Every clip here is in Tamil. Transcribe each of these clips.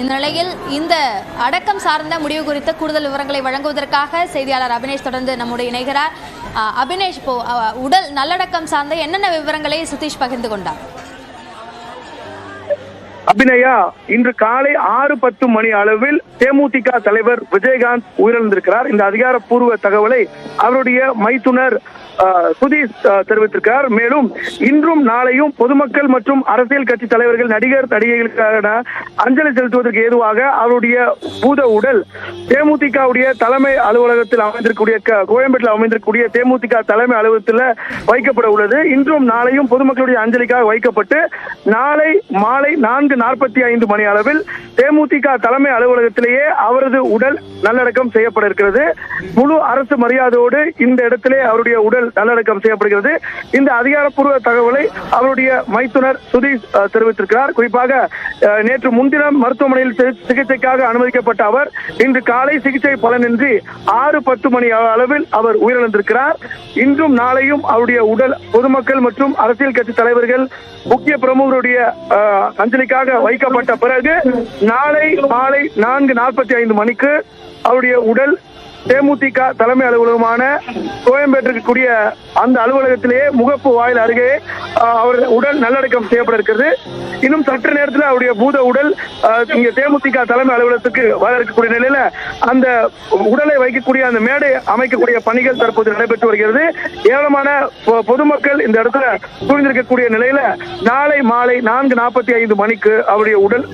இந்த நிலையில் இந்த அடக்கம் சார்ந்த முடிவு குறித்த கூடுதல் விவரங்களை வழங்குவதற்காக செய்தியாளர் அபினேஷ் தொடர்ந்து நம்முடைய இணைகிறார். அபினேஷ், இப்போ உடல் நல்லடக்கம் சார்ந்த என்னென்ன விவரங்களை சுதீஷ் பகிர்ந்து கொண்டார்? அபிநயா, இன்று காலை 6:10 மணி அளவில் தேமுதிக தலைவர் விஜயகாந்த் உயிரிழந்திருக்கிறார். இந்த அதிகாரப்பூர்வ தகவலை அவருடைய மைத்துனர் சுதீஷ் தெரிவித்திருக்கிறார். மேலும் இன்றும் நாளையும் பொதுமக்கள் மற்றும் அரசியல் கட்சி தலைவர்கள், நடிகர் நடிகைகளுக்கான அஞ்சலி செலுத்துவதற்கு ஏதுவாக அவருடைய பூத உடல் தேமுதிகவுடைய தலைமை அலுவலகத்தில் அமைந்திருக்கக்கூடிய கோயம்பேட்டில் அமைந்திருக்கக்கூடிய தேமுதிக தலைமை அலுவலகத்தில் வைக்கப்பட உள்ளது. இன்றும் நாளையும் பொதுமக்களுடைய அஞ்சலிக்காக வைக்கப்பட்டு நாளை மாலை 4:45 மணி அளவில் தேமுதிக தலைமை அலுவலகத்திலேயே அவரது உடல் நல்லடக்கம் செய்யப்பட இருக்கிறது. முழு அரசு மரியாதையோடு இந்த இடத்திலே அவருடைய உடல் நல்லடக்கம் செய்யப்படுகிறது. இந்த அதிகாரப்பூர்வ தகவலை அவருடைய மைத்துனர் சுதீஷ் தெரிவித்திருக்கிறார். குறிப்பாக நேற்று முன்தினம் மருத்துவமனையில் சிகிச்சைக்காக அனுமதிக்கப்பட்ட அவர் இன்று காலை சிகிச்சை பலனின்றி 6:10 மணி அளவில் அவர் உயிரிழந்திருக்கிறார். இன்றும் நாளையும் அவருடைய உடல் பொதுமக்கள் மற்றும் அரசியல் கட்சி தலைவர்கள், முக்கிய பிரமுகருடைய அஞ்சலிக்காக வைக்கப்பட்ட பிறகு நாளை மாலை 4:45 மணிக்கு அவருடைய உடல் தேமுதிக தலைமை அலுவலகமான கோயம்பேட்டிற்கு கூடிய அந்த அலுவலகத்திலேயே முகப்பு வாயில் அருகே அவர் உடல் நல்லடக்கம் செய்யப்பட இருக்கிறது. இன்னும் சற்று நேரத்தில் அவருடைய பூத உடல் இங்க தேமுதிக தலைமை அலுவலகத்துக்கு வர இருக்கக்கூடிய நிலையில அந்த உடலை வைக்கக்கூடிய அந்த மேடை அமைக்கக்கூடிய பணிகள் தற்போது நடைபெற்று வருகிறது. ஏராளமான பொதுமக்கள் இந்த இடத்துல சூழ்ந்திருக்கக்கூடிய நிலையில நாளை மாலை 4:45 மணிக்கு அவருடைய உடல்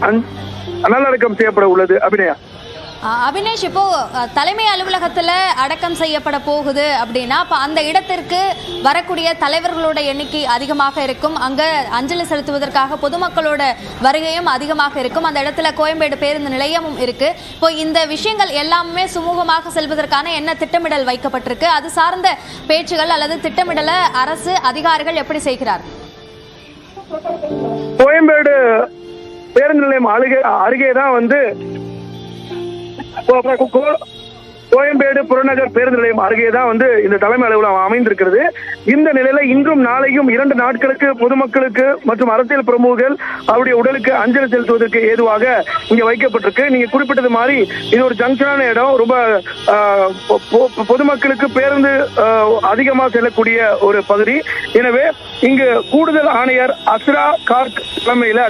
நல்லடக்கம் செய்யப்பட உள்ளது. அபிநயா. அபினேஷ், இப்போ தலைமை அலுவலகத்துல அடக்கம் செய்யப்பட போகுது அப்படின்னா அந்த இடத்திற்கு வரக்கூடிய தலைவர்களோட எண்ணிக்கை அதிகமாக இருக்கும். அங்க அஞ்சலி செலுத்துவதற்காக பொதுமக்களோட வருகையும் அதிகமாக இருக்கும். அந்த இடத்துல கோயம்பேடு பேருந்து நிலையமும் இருக்கு. இப்போ இந்த விஷயங்கள் எல்லாமே சுமூகமாக செல்வதற்கான என்ன திட்டமிடல் வைக்கப்பட்டிருக்கு? அது சார்ந்த பேச்சுகள் அல்லது திட்டமிடல அரசு அதிகாரிகள் எப்படி செய்கிறார்? கோயம்பேடு பேருந்து நிலையம் அருகேதான் கோயம்பேடு புறநகர் பேருந்து நிலையம் அருகேதான் இந்த தலைமை அலுவலகம் அமைந்திருக்கிறது. இந்த நிலையில இன்றும் நாளையும் 2 நாட்களுக்கு பொதுமக்களுக்கு மற்றும் அரசியல் பிரமுகர்கள் அவருடைய உடலுக்கு அஞ்சலி செலுத்துவதற்கு ஏதுவாக இங்க வைக்கப்பட்டிருக்கு. நீங்க குறிப்பிட்டது மாதிரி இது ஒரு ஜங்ஷனான இடம். ரொம்ப பொதுமக்களுக்கு பேருந்து அதிகமா செல்லக்கூடிய ஒரு பகுதி. எனவே இங்கு கூடுதல் ஆணையர் அஸ்ரா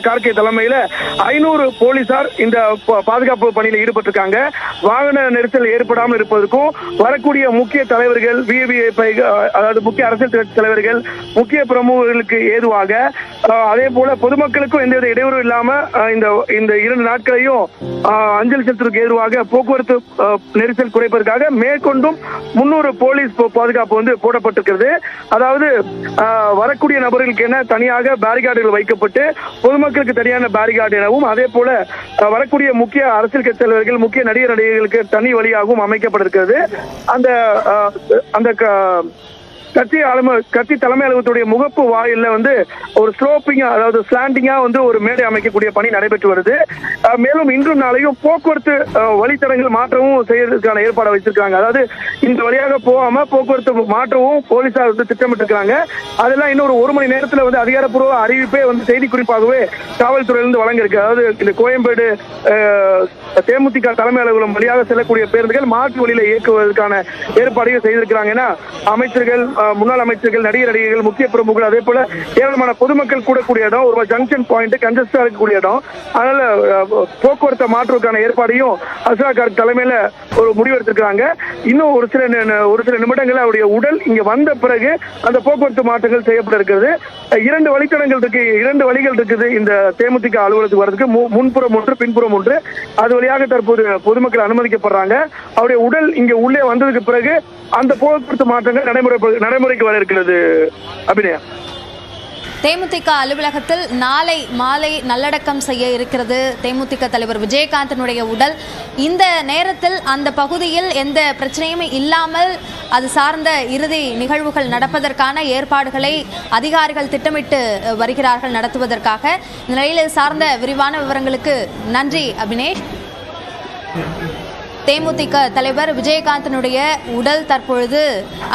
கார்கே தலைமையில 500 போலீசார் இந்த பாதுகாப்பு பணியில் ஈடுபட்டிருக்காங்க. வாகன நெரிசல் ஏற்படாமல் இருப்பதற்கும் வரக்கூடிய முக்கிய தலைவர்கள், அதாவது முக்கிய அரசியல் தலைவர்கள், முக்கிய பிரமுகர்களுக்கு ஏதுவாக, அதே போல பொதுமக்களுக்கும் எந்தவித இடையூறு இல்லாம இந்த 2 நாட்களையும் அஞ்சலி செலுத்துவதற்கு ஏதுவாக போக்குவரத்து நெரிசல் குறைப்பதற்காக மேற்கொண்டும் 300 போலீஸ் பாதுகாப்பு போடப்பட்டிருக்கிறது. அதாவது வரக்கூடிய நபர்களுக்கு என தனியாக பேரிகார்டுகள் வைக்கப்பட்டு பொதுமக்களுக்கு தனியான பேரிகார்டு எனவும், அதே போல வரக்கூடிய முக்கிய அரசியல் கட்சி தலைவர்கள், முக்கிய நடிகர்களுக்கு தனி வழியாகவும் அமைக்கப்பட்டிருக்கிறது. அந்த கட்சி தலைமை அலுவலகத்துடைய முகப்பு வாயில ஒரு ஸ்லோப்பிங்கா, அதாவது ஸ்லாண்டிங்கா ஒரு மேடை அமைக்கக்கூடிய பணி நடைபெற்று வருது. மேலும் இன்றும் நாளையும் போக்குவரத்து வழித்தடங்கள் மாற்றவும் செய்யறதுக்கான ஏற்பாடு வச்சிருக்காங்க. அதாவது இந்த வழியாக போகாம போக்குவரத்து மாற்றவும் போலீசார் திட்டமிட்டு இருக்காங்க. அதெல்லாம் இன்னொரு 1 மணி நேரத்தில் அதிகாரப்பூர்வ அறிவிப்பே செய்தி குறிப்பாகவே காவல்துறையிலிருந்து வழங்க இருக்கு. அதாவது இந்த கோயம்பேடு தேமுதிக தலைமை அலுவலகம் வழியாக செல்லக்கூடிய பேருந்துகள் மாற்று வழியில இயக்குவதற்கான ஏற்பாடுகள் செய்திருக்கிறாங்க. ஏன்னா அமைச்சர்கள், முன்னாள் அமைச்சர்கள், நடிகர்கள், முக்கிய பிரமுகர்கள், அதே போல ஏராளமான பொதுமக்கள் கூடக்கூடிய இடம், ஒரு ஜங்ஷன் பாயிண்ட், கன்ஜஸ்டா இருக்கக்கூடிய இடம். அதனால போக்குவரத்தை மாற்றுவதற்கான ஏற்பாடையும் அஸ்ரா கார்க் தலைமையில ஒரு முடிவெடுத்திருக்கிறாங்க. இன்னும் ஒரு சில நிமிடங்கள் அவருடைய உடல் இங்க வந்த பிறகு அந்த போக்குவரத்து மாற்றங்கள் செய்யப்பட இருக்கிறது. 2 வழித்தடங்கள் இருக்கு, 2 வழிகள் இருக்குது இந்த தேமுதிக அலுவலகத்துக்கு வரதுக்கு. முன்புறம் ஒன்று, பின்புறம் ஒன்று. அது வழியாக தற்போது பொதுமக்கள் அனுமதிக்கப்படுறாங்க. அவருடைய உடல் இங்க உள்ளே வந்ததுக்கு பிறகு அந்த போக்குவரத்து மாற்றங்கள் நடைமுறைக்கு வர இருக்கிறது. அபிநயா. தேமுதிக அலுவலகத்தில் நாளை மாலை நல்லடக்கம் செய்ய இருக்கிறது தேமுதிக தலைவர் விஜயகாந்தனுடைய உடல். இந்த நேரத்தில் அந்த பகுதியில் எந்த பிரச்சனையும் இல்லாமல் அது சார்ந்த இறுதி நிகழ்வுகள் நடப்பதற்கான ஏற்பாடுகளை அதிகாரிகள் திட்டமிட்டு வருகிறார்கள் நடத்துவதற்காக. இந்த நிலையில் சார்ந்த விரிவான விவரங்களுக்கு நன்றி அபினேஷ். தேமுதிக தலைவர் விஜயகாந்தனுடைய உடல் தற்பொழுது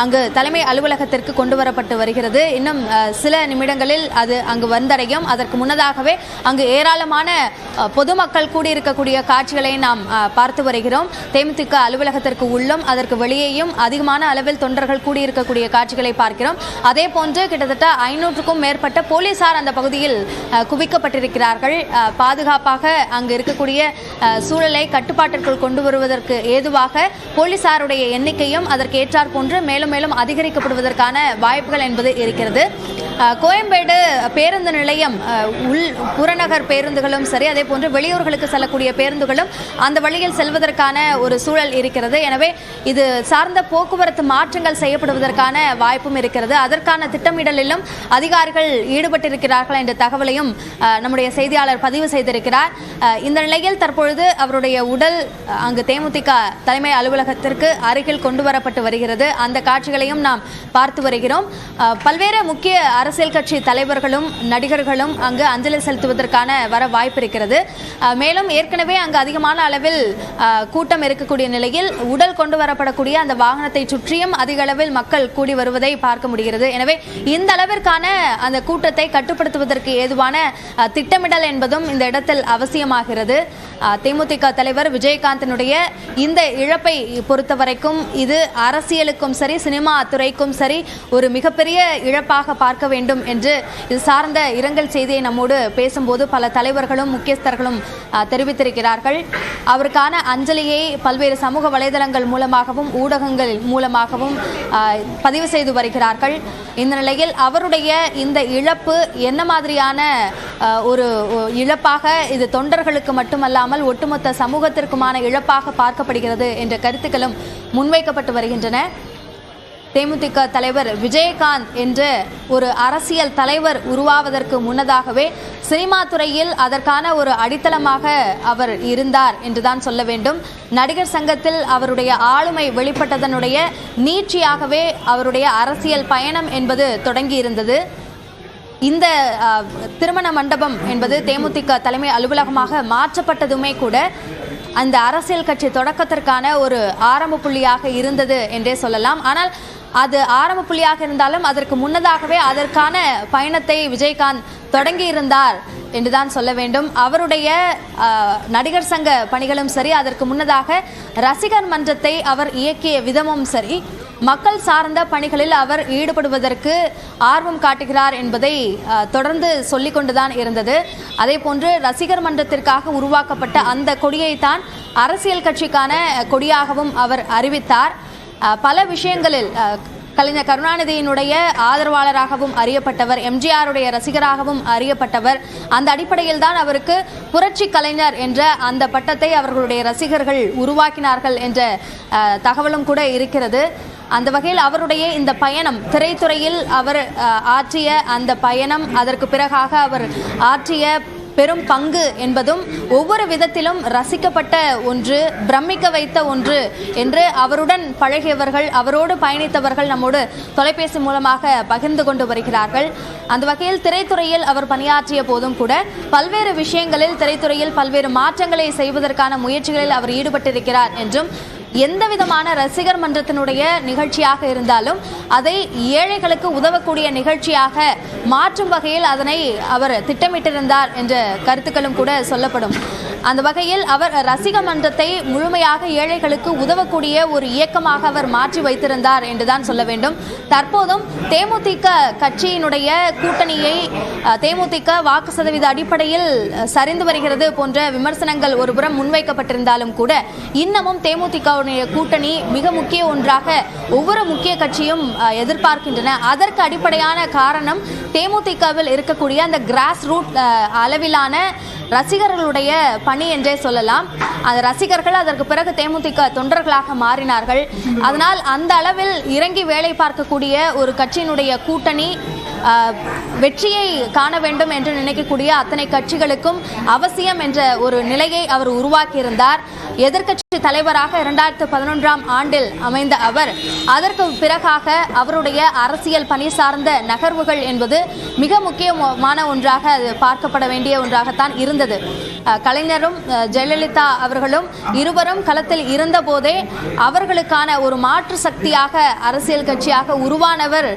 அங்கு தலைமை அலுவலகத்திற்கு கொண்டு வரப்பட்டு வருகிறது. இன்னும் சில நிமிடங்களில் அது அங்கு வந்தடையும். அதற்கு முன்னதாகவே அங்கு ஏராளமான பொதுமக்கள் கூடியிருக்கக்கூடிய காட்சிகளை நாம் பார்த்து வருகிறோம். தேமுதிக அலுவலகத்திற்கு உள்ளும் அதற்கு வெளியேயும் அதிகமான அளவில் தொண்டர்கள் கூடியிருக்கக்கூடிய காட்சிகளை பார்க்கிறோம். அதே போன்று கிட்டத்தட்ட 500க்கும் மேற்பட்ட போலீசார் அந்த பகுதியில் குவிக்கப்பட்டிருக்கிறார்கள். பாதுகாப்பாக அங்கு இருக்கக்கூடிய சூழலை கட்டுப்பாட்டிற்குள் கொண்டு வருவதற்கு ஏதுவாக போலீசாருடைய எண்ணிக்கையும் அதற்கு ஏற்றாற் போன்று மேலும் மேலும் அதிகரிக்கப்படுவதற்கான வாய்ப்புகள் என்பது இருக்கிறது. கோயம்பேடு பேருந்து நிலையம் புறநகர் பேருந்துகளும் சரி, அதே போன்று வெளியூர்களுக்கு செல்லக்கூடிய பேருந்துகளும் அந்த வழியில் செல்வதற்கான ஒரு சூழல் இருக்கிறது. எனவே இது சார்ந்த போக்குவரத்து மாற்றங்கள் செய்யப்படுவதற்கான வாய்ப்பும் இருக்கிறது. அதற்கான திட்டமிடலிலும் அதிகாரிகள் ஈடுபட்டிருக்கிறார்கள் என்ற தகவலையும் நம்முடைய செய்தியாளர் பதிவு செய்திருக்கிறார். இந்த நிலையில் தற்பொழுது அவருடைய உடல் அங்கு தேமுதிக தலைமை அலுவலகத்திற்கு அருகில் கொண்டு வரப்பட்டு வருகிறது. அந்த காட்சிகளையும் நாம் பார்த்து வருகிறோம். பல்வேறு முக்கிய அரசியல் கட்சி தலைவர்களும் நடிகர்களும் அங்கு அஞ்சலி செலுத்துவதற்கான வர வாய்ப்பு இருக்கிறது. மேலும் ஏற்கனவே அங்கு அதிகமான அளவில் கூட்டம் இருக்கக்கூடிய நிலையில் உடல் கொண்டு வரப்படக்கூடிய அந்த வாகனத்தை சுற்றியும் அதிக அளவில் மக்கள் கூடி வருவதை பார்க்க முடிகிறது. எனவே இந்த அளவிற்கான அந்த கூட்டத்தை கட்டுப்படுத்துவதற்கு ஏதுவான திட்டமிடல் என்பதும் இந்த இடத்தில் அவசியமாகிறது. தேமுதிக தலைவர் விஜயகாந்தனுடைய இந்த இழப்பை பொறுத்தவரைக்கும் இது அரசியலுக்கும் சரி, சினிமா துறைக்கும் சரி ஒரு மிகப்பெரிய இழப்பாக பார்க்க வேண்டும் என்று இது சார்ந்த இரங்கல் செய்தியை நம்மோடு பேசும்போது பல தலைவர்களும் முக்கியஸ்தர்களும் தெரிவித்திருக்கிறார்கள். அவருக்கான அஞ்சலியை பல்வேறு சமூக வலைதளங்கள் மூலமாகவும் ஊடகங்கள் மூலமாகவும் பதிவு செய்து வருகிறார்கள். இந்த நிலையில் அவருடைய இந்த இழப்பு என்ன மாதிரியான ஒரு இழப்பாக இது தொண்டர்களுக்கு மட்டுமல்லாமல் ஒட்டுமொத்த சமூகத்திற்குமான இழப்பாக பார்க்கப்படுகிறது என்ற கருத்துக்களும் முன்வைக்கப்பட்டு வருகின்றன. தேமுதிக தலைவர் விஜயகாந்த் என்ற ஒரு அரசியல் தலைவர் உருவாவதற்கு முன்னதாகவே சினிமா துறையில் அதற்கான ஒரு அடித்தளமாக அவர் இருந்தார் என்றுதான் சொல்ல வேண்டும். நடிகர் சங்கத்தில் அவருடைய ஆளுமை வெளிப்பட்டதனுடைய நீட்சியாகவே அவருடைய அரசியல் பயணம் என்பது தொடங்கி இருந்தது. இந்த திருமண மண்டபம் என்பது தேமுதிக தலைமை அலுவலகமாக மாற்றப்பட்டதுமே கூட அந்த அரசியல் கட்சி தொடக்கத்திற்கான ஒரு ஆரம்ப புள்ளியாக இருந்தது என்றே சொல்லலாம். ஆனால் அது ஆரம்ப புள்ளியாக இருந்தாலும் அதற்கு முன்னதாகவே அதற்கான பயணத்தை விஜயகாந்த் தொடங்கி இருந்தார் என்றுதான் சொல்ல வேண்டும். அவருடைய நடிகர் சங்க பணிகளும் சரி, அதற்கு முன்னதாக ரசிகர் மன்றத்தை அவர் இயக்கிய விதமும் சரி, மக்கள் சார்ந்த பணிகளில் அவர் ஈடுபடுவதற்கு ஆர்வம் காட்டுகிறார் என்பதை தொடர்ந்து சொல்லிக் கொண்டுதான் இருந்தது. அதே போன்று ரசிகர் மன்றத்திற்காக உருவாக்கப்பட்ட அந்த கொடியைத்தான் அரசியல் கட்சிக்கான கொடியாகவும் அவர் அறிவித்தார். பல விஷயங்களில் கலைஞர் கருணாநிதியினுடைய ஆதரவாளராகவும் அறியப்பட்டவர், எம்ஜிஆருடைய ரசிகராகவும் அறியப்பட்டவர். அந்த அடிப்படையில் தான் அவருக்கு புரட்சி கலைஞர் என்ற அந்த பட்டத்தை அவர்களுடைய ரசிகர்கள் உருவாக்கினார்கள் என்ற தகவலும் கூட இருக்கிறது. அந்த வகையில் அவருடைய இந்த பயணம், திரைத்துறையில் அவர் ஆற்றிய அந்த பயணம், அதற்கு பிறகாக அவர் ஆற்றிய பெரும் பங்கு என்பதும் ஒவ்வொரு விதத்திலும் ரசிக்கப்பட்ட ஒன்று, பிரமிக்க வைத்த ஒன்று என்று அவருடன் பழகியவர்கள், அவரோடு பயணித்தவர்கள் நம்மோடு தொலைபேசி மூலமாக பகிர்ந்து கொண்டு வருகிறார்கள். அந்த வகையில் திரைத்துறையில் அவர் பணியாற்றிய போதும் கூட பல்வேறு விஷயங்களில் திரைத்துறையில் பல்வேறு மாற்றங்களை செய்வதற்கான முயற்சிகளில் அவர் ஈடுபட்டிருக்கிறார் என்றும், எந்த விதமான ரசிகர் மன்றத்தினுடைய நிகழ்ச்சியாக இருந்தாலும் அதை ஏழைகளுக்கு உதவக்கூடிய நிகழ்ச்சியாக மாற்றும் வகையில் அதனை அவர் திட்டமிட்டிருந்தார் என்ற கருத்துக்களும் கூட சொல்லப்படும். அந்த வகையில் அவர் ரசிக மன்றத்தை முழுமையாக ஏழைகளுக்கு உதவக்கூடிய ஒரு இயக்கமாக அவர் மாற்றி வைத்திருந்தார் என்றுதான் சொல்ல வேண்டும். தற்போதும் தேமுதிக கட்சியினுடைய கூட்டணியை தேமுதிக வாக்கு சதவீத அடிப்படையில் சரிந்து வருகிறது போன்ற விமர்சனங்கள் ஒருபுறம் முன்வைக்கப்பட்டிருந்தாலும் கூட இன்னமும் தேமுதிக கூட்டணி மிக முக்கிய ஒன்றாக ஒவ்வொரு முக்கிய கட்சியும் எதிர்பார்க்கின்றன. அதற்கு அடிப்படையான காரணம் தேமுதிகவில் இருக்கக்கூடிய அந்த கிராஸ் ரூட் அளவிலான ரசிகர்களுடைய பணி என்றே சொல்லலாம். அந்த ரசிகர்கள் அதற்கு பிறகு தேமுதிக தொண்டர்களாக மாறினார்கள். அதனால் அந்த அளவில் இறங்கி வேலை பார்க்கக்கூடிய ஒரு கட்சியினுடைய கூட்டணி வெற்றியை காண வேண்டும் என்று நினைக்கக்கூடிய அத்தனை கட்சிகளுக்கும் அவசியம் என்ற ஒரு நிலையை அவர் உருவாக்கியிருந்தார். எதிர்க்கட்சி தலைவராக 2011ஆம் ஆண்டில் அமைந்த அவர் அதற்கு பிறகாக அவருடைய அரசியல் பணி சார்ந்த நகர்வுகள் என்பது மிக முக்கியமான ஒன்றாக அது பார்க்கப்பட வேண்டிய ஒன்றாகத்தான் இருந்தது. கலைஞரும் ஜெயலலிதா அவர்களும் இருவரும் களத்தில் இருந்த போதே அவர்களுக்கான ஒரு மாற்று சக்தியாக அரசியல் கட்சியாக உருவானவர்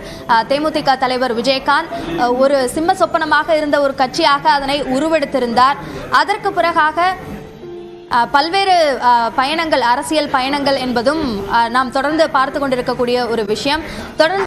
தேமுதிக தலைவர் விஜயகாந்த். ஒரு சிம்ம சொப்பனமாக இருந்த ஒரு கட்சியாக அதனை உருவெடுத்திருந்தார். அதற்கு பிறகாக பல்வேறு பயணங்கள், அரசியல் பயணங்கள் என்பதும் நாம் தொடர்ந்து பார்த்து கொண்டிருக்கக்கூடிய ஒரு விஷயம். தொடர்ந்து